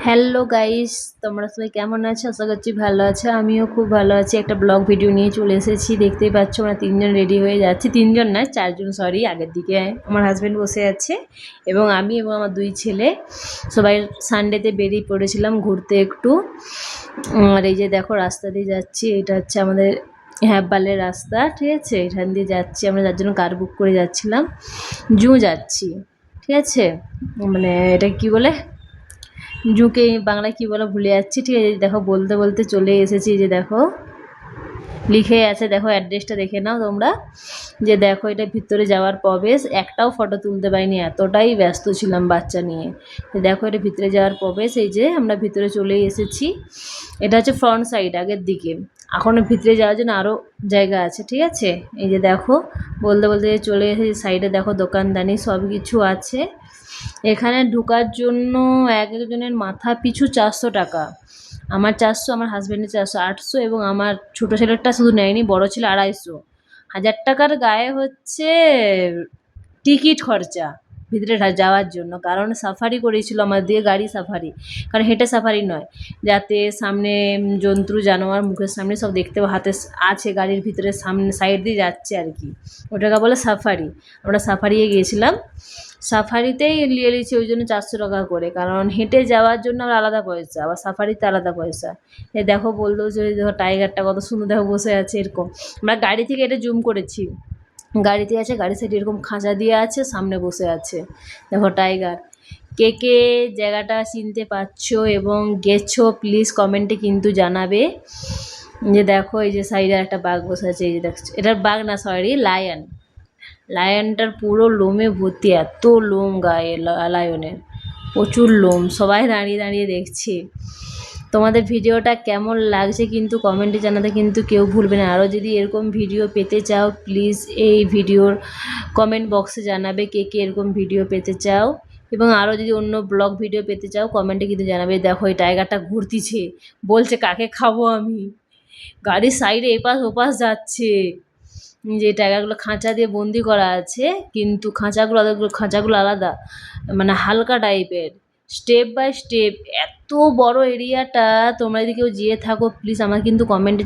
Hello guys, তোমরা সবাই কেমন আছো? আশা করছি ভালো আছো। আমিও খুব ভালো আছি। একটা ব্লগ ভিডিও নিয়ে চলে এসেছি। দেখতেই পাচ্ছ আমরা তিনজন রেডি হয়ে যাচ্ছি। তিনজন না, চারজন, সরি। আগের দিকে আমার হাজব্যান্ড বসে আছে এবং আমি এবং আমার দুই ছেলে সবাই সানডেতে বেরিয়ে পড়েছিলাম ঘুরতে একটু। আর এই যে দেখো রাস্তা দিয়ে যাচ্ছি, এটা হচ্ছে আমাদের হ্যাপবালের রাস্তা, ঠিক আছে? এখান দিয়ে যাচ্ছি আমরা, যার জন্য কার বুক করে যাচ্ছিলাম। জু যাচ্ছি, ঠিক আছে? মানে এটা কি বলে, জুকে বাংলায় কি বলে ভুলে যাচ্ছি, ঠিক আছে? দেখো বলতে বলতে চলে এসেছি। যে দেখো লিখে আছে, দেখো অ্যাড্রেসটা দেখে নাও তোমরা। যে দেখো এটা ভিতরে যাওয়ার প্রবেশ। একটাও ফটো তুলতে পারিনি, এতটাই ব্যস্ত ছিলাম বাচ্চা নিয়ে। দেখো এটা ভিতরে যাওয়ার প্রবেশ। এই যে আমরা ভিতরে চলেই এসেছি। এটা হচ্ছে ফ্রন্ট সাইড, আগের দিকে। এখনও ভিতরে যাওয়ার জন্য আরও জায়গা আছে, ঠিক আছে? এই যে দেখো বলতে বলতে চলে এসেছি। সাইডে দেখো দোকানদানি সব কিছু আছে। এখানে ঢোকার জন্য এক একজনের মাথা পিছু 400 টাকা। আমার 400, আমার হাজব্যান্ডের 400, 800, এবং আমার ছোটো ছেলেরটা শুধু নেয়নি, বড় ছিল 250। 1000 টাকার গায়ে হচ্ছে টিকিট খরচা ভিতরে যাওয়ার জন্য। কারণ সাফারি করেছিল আমার দিয়ে, গাড়ি সাফারি, কারণ হেঁটে সাফারি নয়। যাতে সামনে জন্তু জানোয়ার মুখের সামনে সব দেখতে হাতে আছে, গাড়ির ভিতরে সামনে সাইড দিয়ে যাচ্ছে আর কি, ওটাকে বলে সাফারি। আমরা সাফারিয়ে গিয়েছিলাম। সাফারিতেই নিয়ে নিয়েছি ওই জন্য 400 টাকা করে, কারণ হেঁটে যাওয়ার জন্য আবার আলাদা পয়সা, আবার সাফারিতে আলাদা পয়সা। এ দেখো বললো যে দেখো টাইগারটা কত সুন্দর, দেখো বসে আছে এরকম। আমরা গাড়ি থেকে এটা জুম করেছি। গাড়িতে আছে, গাড়ির সাইডে এরকম খাঁচা দিয়ে আছে, সামনে বসে আছে, দেখো টাইগার। কে কে জায়গাটা চিনতে পারছো এবং গেছো প্লিজ কমেন্টে কিন্তু জানাবে। যে দেখো এই যে সাইডে একটা বাঘ বসে আছে, এই যে দেখছো, এটার বাঘ না, সরি, লায়ন। লায়নটার পুরো লোমে ভর্তি, এত লোম গায়ে লায়নের, প্রচুর লোম। সবাই দাঁড়িয়ে দাঁড়িয়ে দেখছি। তোমাদের ভিডিওটা কেমন লাগছে কিন্তু কমেন্টে জানাতে কিন্তু কেউ ভুলবে না। আরও যদি এরকম ভিডিও পেতে চাও প্লিজ এই ভিডিওর কমেন্ট বক্সে জানাবে কে কে এরকম ভিডিও পেতে চাও, এবং আরও যদি অন্য ব্লগ ভিডিও পেতে চাও কমেন্টে কিন্তু জানাবে। দেখো এই টাইগারটা ঘুরতিছে, বলছে কাকে খাবো আমি। গাড়ির সাইডে এপাশ ওপাশ যাচ্ছে। যে টাইগারগুলো খাঁচা দিয়ে বন্দি করা আছে, কিন্তু খাঁচাগুলো আলাদা, মানে হালকা টাইপের, স্টেপ বাই স্টেপ। এত বড় এরিয়াটা, তোমরা যদি কেউ যেয়ে থাকো প্লিজ আমার কিন্তু কমেন্টে